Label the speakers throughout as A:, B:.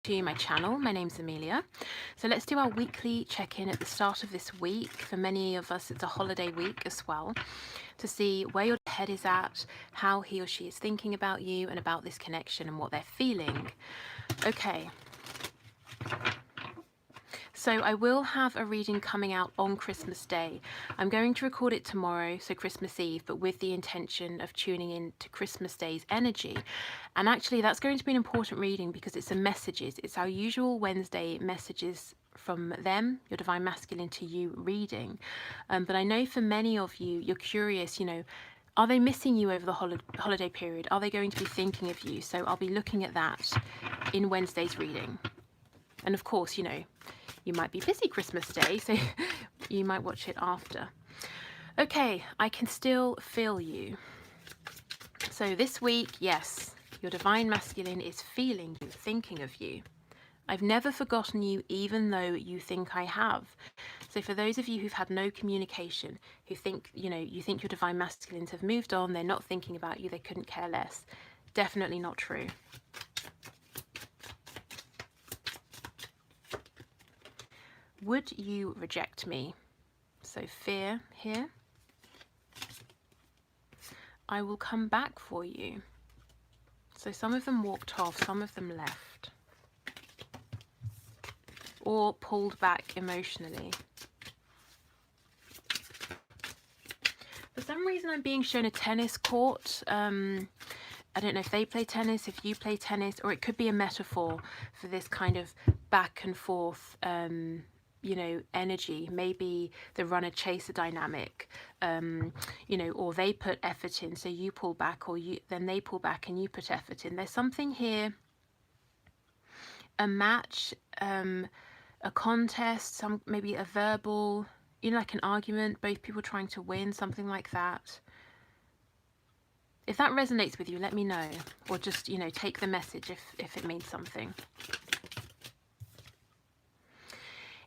A: To my channel. My name's Amelia. So let's do our weekly check-in at the start of this week. For many of us, it's a holiday week as well, to see where your head is at, how he or she is thinking about you and about this connection and what they're feeling. Okay. So I will have a reading coming out on Christmas Day. I'm going to record it tomorrow, so Christmas Eve, but with the intention of tuning in to Christmas Day's energy. And actually that's going to be an important reading because it's a messages. It's our usual Wednesday messages from them, your Divine Masculine, to you reading. But I know for many of you, you're curious, are they missing you over the holiday period? Are they going to be thinking of you? So I'll be looking at that in Wednesday's reading. And of course, you might be busy Christmas Day, so you might watch it after. Okay, I can still feel you. So this week, yes, your Divine Masculine is feeling you, thinking of you. I've never forgotten you, even though you think I have. So for those of you who've had no communication, who think, you think your Divine Masculines have moved on, they're not thinking about you, they couldn't care less. Definitely not true. Would you reject me? So fear here. I will come back for you. So some of them walked off, some of them left. Or pulled back emotionally. For some reason I'm being shown a tennis court. I don't know if they play tennis, if you play tennis, or it could be a metaphor for this kind of back and forth energy. Maybe the runner chaser dynamic, or they put effort in, so you pull back, or then they pull back and you put effort in. There's something here, a match, a contest, maybe a verbal, like an argument, both people trying to win, something like that. If that resonates with you, let me know, or just, take the message if it means something.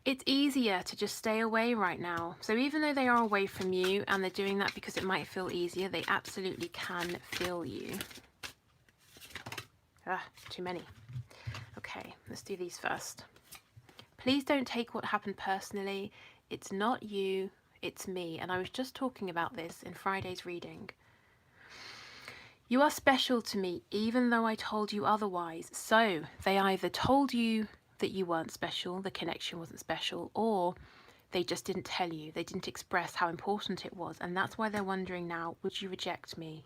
A: It's easier to just stay away right now. So even though they are away from you and they're doing that because it might feel easier, they absolutely can feel you. Too many. Okay, let's do these first. Please don't take what happened personally. It's not you, it's me. And I was just talking about this in Friday's reading. You are special to me, even though I told you otherwise. So they either told you that you weren't special, the connection wasn't special, or they just didn't tell you, they didn't express how important it was, and that's why they're wondering now, would you reject me?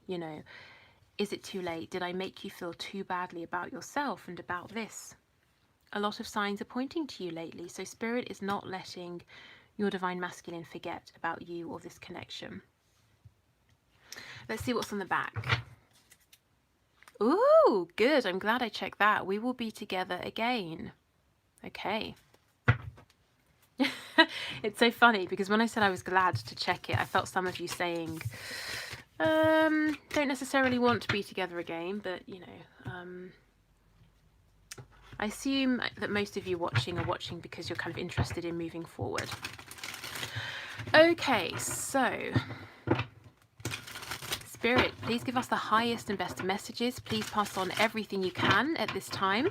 A: Is it too late? Did I make you feel too badly about yourself and about this? A lot of signs are pointing to you lately, so Spirit is not letting your Divine Masculine forget about you or this connection. Let's see what's on the back. Ooh, good, I'm glad I checked that. We will be together again. Okay. It's so funny because when I said I was glad to check it, I felt some of you saying, don't necessarily want to be together again, but I assume that most of you are watching because you're kind of interested in moving forward. Okay, so Spirit, please give us the highest and best messages. Please pass on everything you can at this time.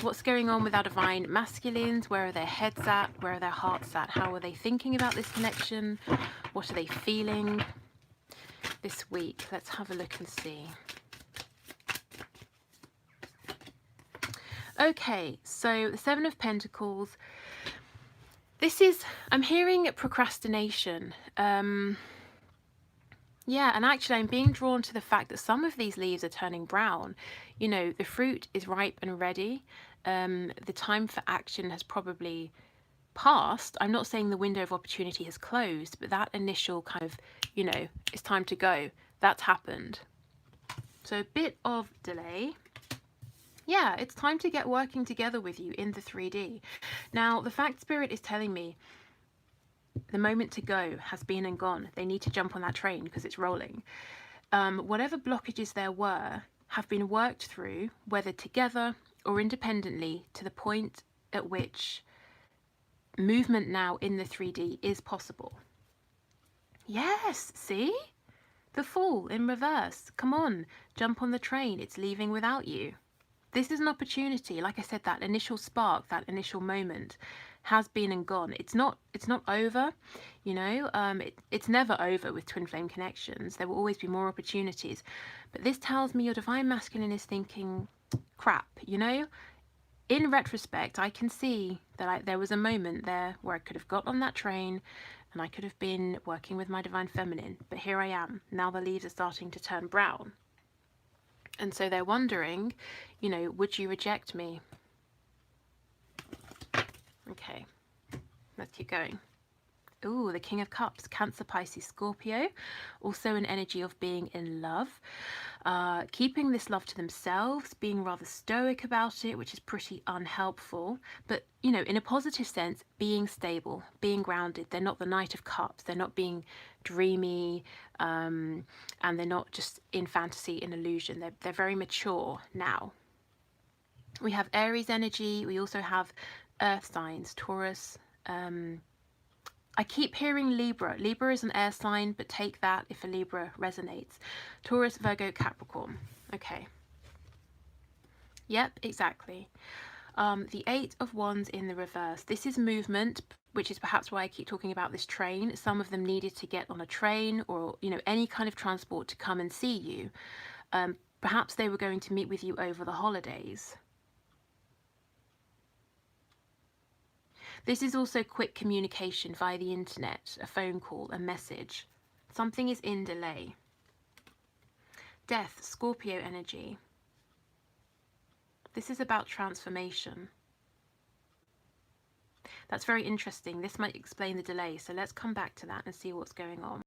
A: What's going on with our Divine Masculines? Where are their heads at? Where are their hearts at? How are they thinking about this connection? What are they feeling this week? Let's have a look and see. Okay, so the Seven of Pentacles. This is, I'm hearing procrastination. Yeah, and actually I'm being drawn to the fact that some of these leaves are turning brown. The fruit is ripe and ready. The time for action has probably passed. I'm not saying the window of opportunity has closed, but that initial kind of, it's time to go, that's happened. So a bit of delay. Yeah, it's time to get working together with you in the 3D. Now, the fact Spirit is telling me the moment to go has been and gone. They need to jump on that train because it's rolling. Whatever blockages there were have been worked through, whether together or independently, to the point at which movement now in the 3D is possible. Yes, see? The Fool in reverse. Come on, jump on the train. It's leaving without you. This is an opportunity. Like I said, that initial spark, that initial moment has been and gone. It's not over, it's never over with twin flame connections. There will always be more opportunities. But this tells me your divine masculine is thinking, crap, in retrospect, I can see that there was a moment there where I could have got on that train and I could have been working with my divine feminine. But here I am. Now the leaves are starting to turn brown. And so they're wondering, would you reject me? Okay, let's keep going. Ooh, the King of Cups, Cancer, Pisces, Scorpio. Also an energy of being in love. Keeping this love to themselves, being rather stoic about it, which is pretty unhelpful. But, in a positive sense, being stable, being grounded. They're not the Knight of Cups. They're not being dreamy, and they're not just in fantasy, in illusion. They're very mature now. We have Aries energy. We also have earth signs, Taurus. I keep hearing Libra. Libra is an air sign, but take that if a Libra resonates. Taurus, Virgo, Capricorn. Okay. Yep, exactly. The Eight of Wands in the reverse. This is movement, which is perhaps why I keep talking about this train. Some of them needed to get on a train or, any kind of transport to come and see you. Perhaps they were going to meet with you over the holidays. This is also quick communication via the internet, a phone call, a message. Something is in delay. Death, Scorpio energy. This is about transformation. That's very interesting. This might explain the delay. So let's come back to that and see what's going on.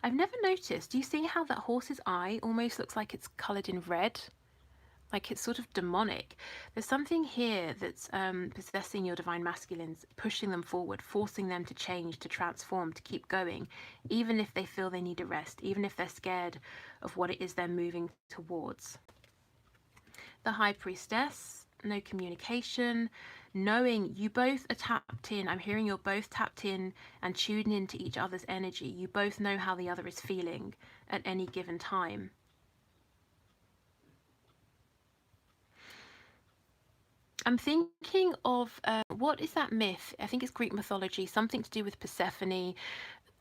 A: I've never noticed. Do you see how that horse's eye almost looks like it's coloured in red? Like it's sort of demonic. There's something here that's possessing your divine masculines, pushing them forward, forcing them to change, to transform, to keep going, even if they feel they need a rest, even if they're scared of what it is they're moving towards. The High Priestess, no communication, knowing you both are tapped in. I'm hearing you're both tapped in and tuned into each other's energy. You both know how the other is feeling at any given time. I'm thinking of, what is that myth? I think it's Greek mythology, something to do with Persephone,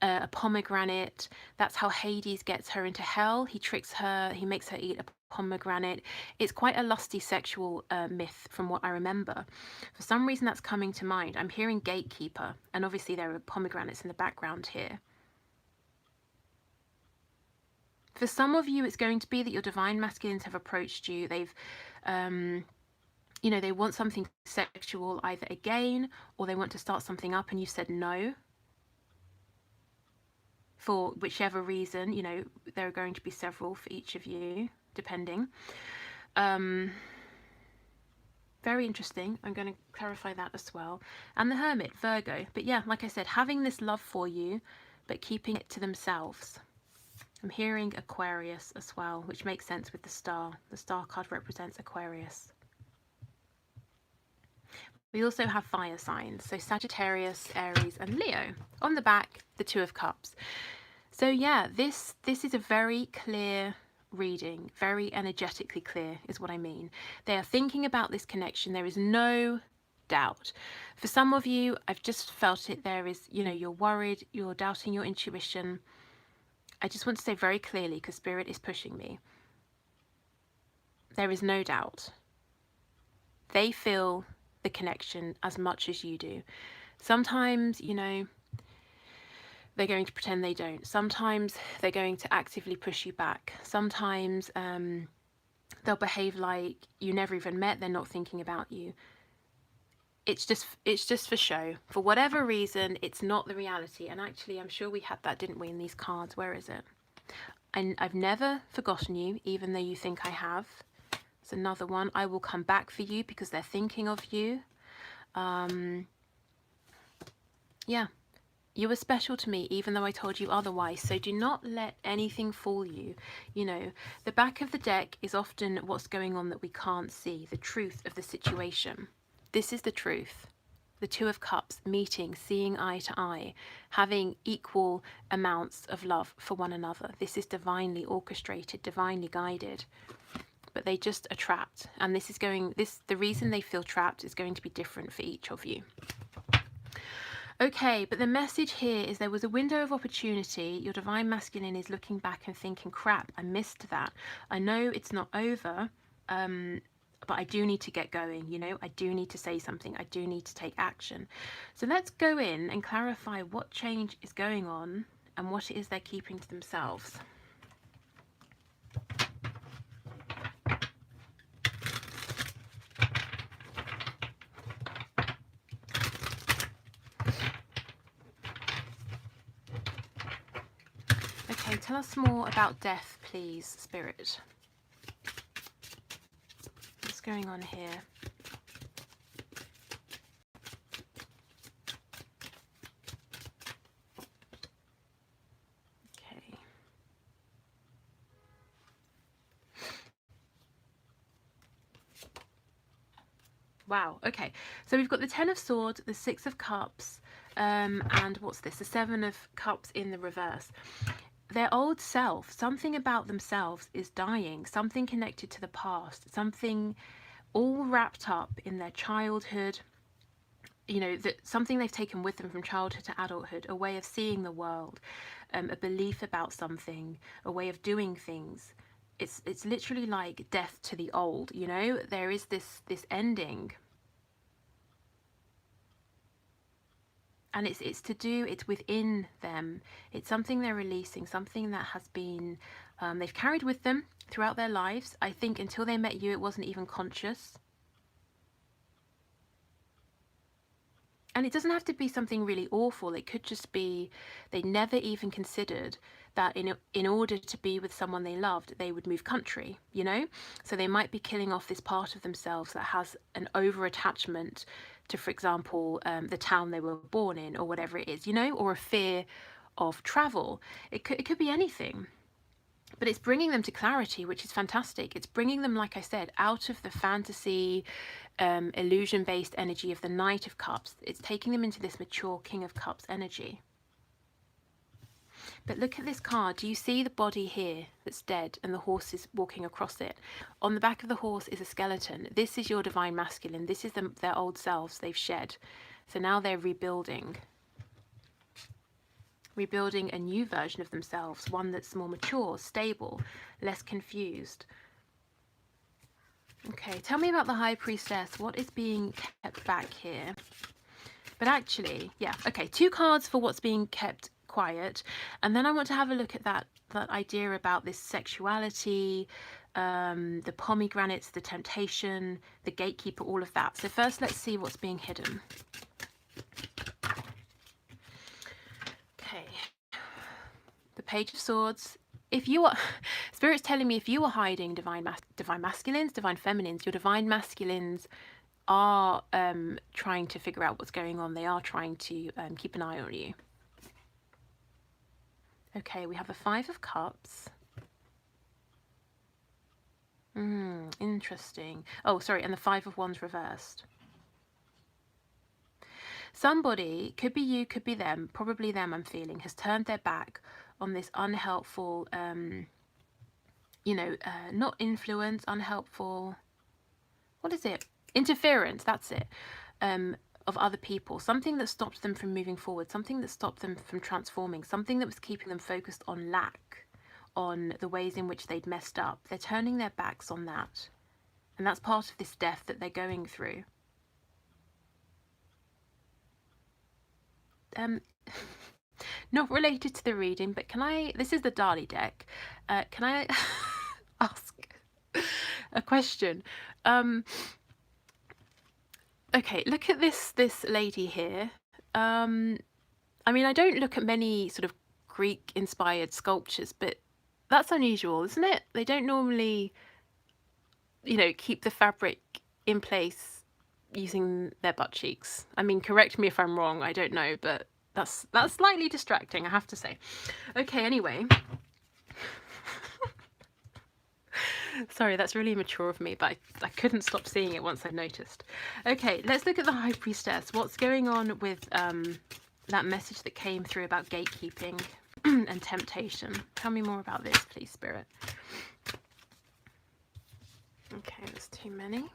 A: a pomegranate. That's how Hades gets her into hell. He tricks her, he makes her eat a pomegranate. It's quite a lusty sexual myth from what I remember. For some reason that's coming to mind. I'm hearing gatekeeper, and obviously there are pomegranates in the background here. For some of you, it's going to be that your divine masculines have approached you. They've they want something sexual either again, or they want to start something up and you said no. For whichever reason, there are going to be several for each of you, depending. Very interesting. I'm going to clarify that as well. And the Hermit, Virgo. But yeah, like I said, having this love for you, but keeping it to themselves. I'm hearing Aquarius as well, which makes sense with the star. The star card represents Aquarius. We also have fire signs, so Sagittarius, Aries, and Leo. On the back, the Two of Cups. So yeah, this is a very clear reading, very energetically clear is what I mean. They are thinking about this connection. There is no doubt. For some of you, I've just felt it. There is, you're worried, you're doubting your intuition. I just want to say very clearly, because Spirit is pushing me. There is no doubt. They feel the connection as much as you do. Sometimes, they're going to pretend they don't. Sometimes they're going to actively push you back. Sometimes they'll behave like you never even met. They're not thinking about you. It's just for show. For whatever reason, it's not the reality. And actually, I'm sure we had that, didn't we, in these cards? Where is it? And I've never forgotten you, even though you think I have. It's another one. I will come back for you because they're thinking of you. Yeah. You were special to me, even though I told you otherwise. So do not let anything fool you. The back of the deck is often what's going on that we can't see, the truth of the situation. This is the truth. The Two of Cups, meeting, seeing eye to eye, having equal amounts of love for one another. This is divinely orchestrated, divinely guided. but they just are trapped. And the reason they feel trapped is going to be different for each of you. Okay, but the message here is there was a window of opportunity. Your divine masculine is looking back and thinking, crap, I missed that. I know it's not over, but I do need to get going, you know, I do need to say something. I do need to take action. So let's go in and clarify what change is going on and what it is they're keeping to themselves. Okay, tell us more about death, please, Spirit. What's going on here? Okay. Wow, okay. So we've got the Ten of Swords, the Six of Cups, and what's this? The Seven of Cups in the reverse. Their old self, something about themselves is dying, something connected to the past, something all wrapped up in their childhood, you know, that something they've taken with them from childhood to adulthood, a way of seeing the world, a belief about something, a way of doing things. It's literally like death to the old, you know. There is this ending. And it's within them. It's something they're releasing, something that has been, they've carried with them throughout their lives. I think until they met you, it wasn't even conscious. And it doesn't have to be something really awful. It could just be they never even considered that in order to be with someone they loved, they would move country, you know? So they might be killing off this part of themselves that has an over-attachment to, for example, the town they were born in or whatever it is, you know, or a fear of travel. It could be anything. But it's bringing them to clarity, which is fantastic. It's bringing them, like I said, out of the fantasy, illusion-based energy of the Knight of Cups. It's taking them into this mature King of Cups energy. But look at this card. Do you see the body here that's dead and the horse is walking across it? On the back of the horse is a skeleton. This is your divine masculine. This is their old selves they've shed. So now they're rebuilding a new version of themselves, one that's more mature, stable, less confused. Okay, tell me about the High Priestess. What is being kept back here? But actually, yeah, okay, 2 cards for what's being kept quiet, and then I want to have a look at that idea about this sexuality, the pomegranates, the temptation, the gatekeeper, all of that. So first, let's see what's being hidden. Okay, the Page of Swords. If you are, Spirit's telling me if you are hiding divine masculines, divine feminines, your divine masculines are trying to figure out what's going on. They are trying to keep an eye on you. Okay, we have the 5 of Cups. Interesting. Oh, sorry, and the 5 of Wands reversed. Somebody, could be you, could be them, probably them I'm feeling, has turned their back on this unhelpful, you know, not influence, unhelpful, what is it? Interference, that's it, of other people. Something that stopped them from moving forward, something that stopped them from transforming, something that was keeping them focused on lack, on the ways in which they'd messed up. They're turning their backs on that. And that's part of this death that they're going through. Not related to the reading, but this is the Dali deck. Can I ask a question? Okay, look at this lady here. I mean, I don't look at many sort of Greek-inspired sculptures, but that's unusual, isn't it? They don't normally, you know, keep the fabric in place using their butt cheeks. I mean, correct me if I'm wrong, I don't know, but that's slightly distracting, I have to say. Okay, anyway. Sorry, that's really mature of me, but I couldn't stop seeing it once I noticed. Okay, let's look at the High Priestess. What's going on with that message that came through about gatekeeping and temptation? Tell me more about this, please, Spirit. Okay, that's too many.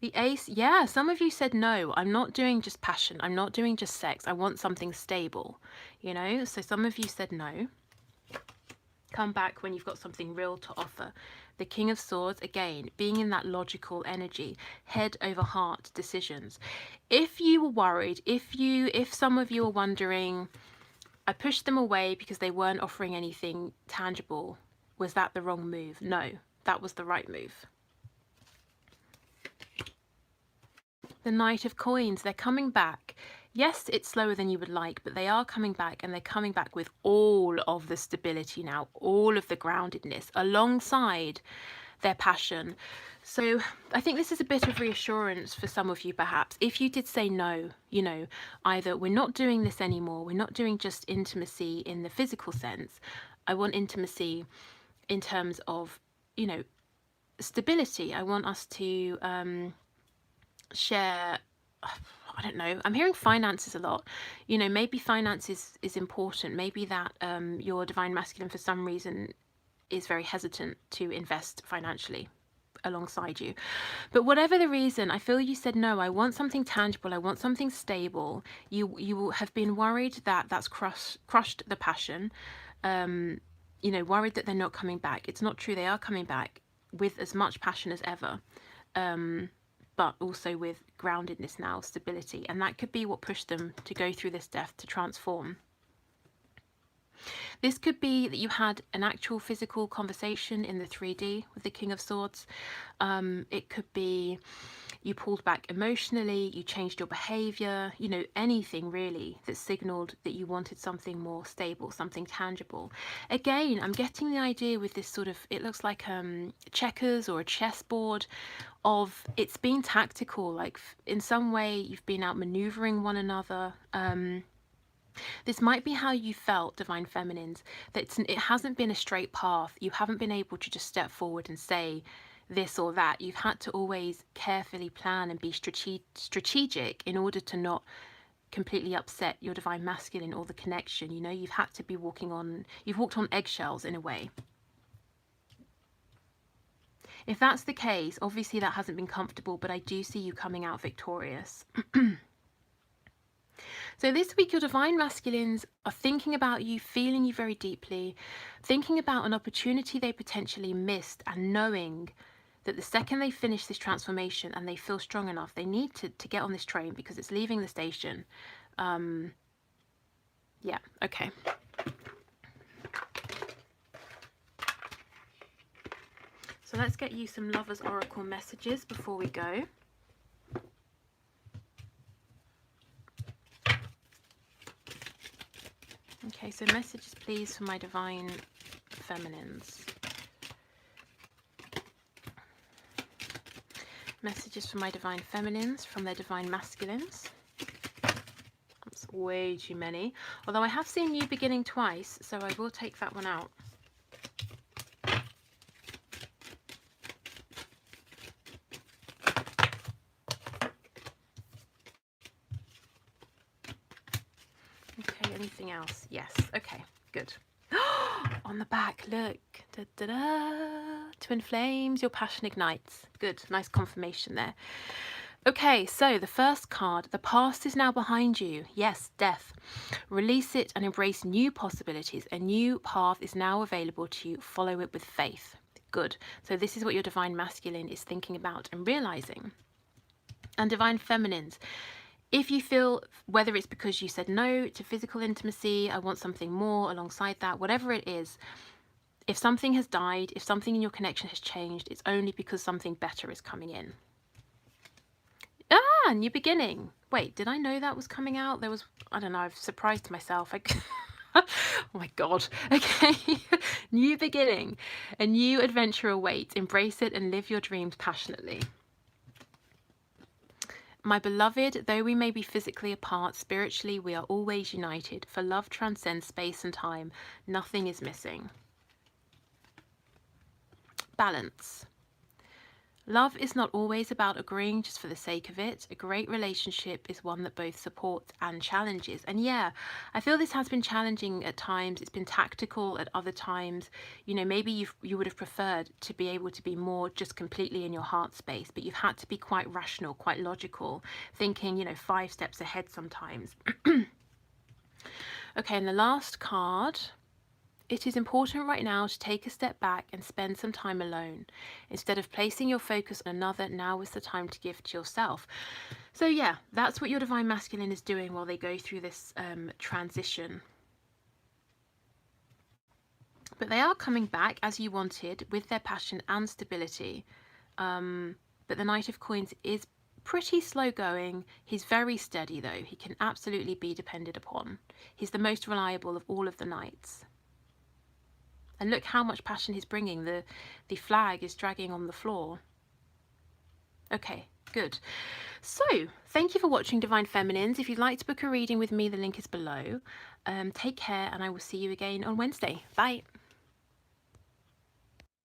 A: The ace, yeah, some of you said no, I'm not doing just passion, I'm not doing just sex, I want something stable, you know? So some of you said no. Come back when you've got something real to offer. The King of Swords, again, being in that logical energy, head over heart decisions. If you were worried, if some of you are wondering, I pushed them away because they weren't offering anything tangible, was that the wrong move? No, that was the right move. The Knight of Coins, they're coming back. Yes, it's slower than you would like, but they are coming back, and they're coming back with all of the stability now, all of the groundedness alongside their passion. So I think this is a bit of reassurance for some of you, perhaps. If you did say no, you know, either we're not doing this anymore, we're not doing just intimacy in the physical sense. I want intimacy in terms of, you know, stability. I want us to share, I don't know, I'm hearing finances a lot. You know, maybe finances is important. Maybe that your divine masculine for some reason is very hesitant to invest financially alongside you. But whatever the reason, I feel you said no, I want something tangible, I want something stable. You have been worried that that's crushed the passion. You know, worried that they're not coming back. It's not true, they are coming back with as much passion as ever. But also with groundedness now, stability. And that could be what pushed them to go through this death, to transform. This could be that you had an actual physical conversation in the 3D with the King of Swords. It could be you pulled back emotionally, you changed your behavior, you know, anything really that signaled that you wanted something more stable, something tangible. Again, I'm getting the idea with this sort of, it looks like checkers or a chessboard, of it's been tactical, like in some way you've been outmaneuvering one another. This might be how you felt, Divine Feminines, that it hasn't been a straight path. You haven't been able to just step forward and say this or that. You've had to always carefully plan and be strategic in order to not completely upset your Divine Masculine or the connection. You know, you've had to be you've walked on eggshells in a way. If that's the case, obviously that hasn't been comfortable, but I do see you coming out victorious. So this week, your Divine Masculines are thinking about you, feeling you very deeply, thinking about an opportunity they potentially missed, and knowing that the second they finish this transformation and they feel strong enough, they need to get on this train because it's leaving the station. Yeah, okay. So let's get you some Lovers Oracle messages before we go. Okay, so messages please for my Divine Feminines. Messages for my Divine Feminines from their Divine Masculines. That's way too many. Although I have seen New Beginning twice, so I will take that one out. Okay, anything else? Yes, okay, good. On the back, look. Da, da, da. Twin flames, your passion ignites. Good, nice confirmation there. Okay, so the first card, the past is now behind you. Yes, death. Release it and embrace new possibilities. A new path is now available to you. Follow it with faith. Good. So this is what your Divine Masculine is thinking about and realizing. And Divine Feminines, if you feel, whether it's because you said no to physical intimacy, I want something more alongside that, whatever it is, if something has died, if something in your connection has changed, it's only because something better is coming in. Ah, new beginning. Wait, did I know that was coming out? There was, I don't know, I've surprised myself. Oh my God. Okay. New beginning. A new adventure awaits. Embrace it and live your dreams passionately. My beloved, though we may be physically apart, spiritually we are always united, for love transcends space and time. Nothing is missing. Balance. Love is not always about agreeing just for the sake of it. A great relationship is one that both supports and challenges. And yeah, I feel this has been challenging at times. It's been tactical at other times. You know, maybe you would have preferred to be able to be more just completely in your heart space, but you've had to be quite rational, quite logical, thinking, you know, 5 steps ahead sometimes. Okay, and the last card. It is important right now to take a step back and spend some time alone. Instead of placing your focus on another, now is the time to give to yourself. So, yeah, that's what your Divine Masculine is doing while they go through this transition. But they are coming back as you wanted with their passion and stability. But the Knight of Coins is pretty slow going. He's very steady, though. He can absolutely be depended upon. He's the most reliable of all of the knights. And look how much passion he's bringing. The flag is dragging on the floor. Okay, good. So, thank you for watching Divine Feminines. If you'd like to book a reading with me, the link is below. Take care, and I will see you again on Wednesday. Bye.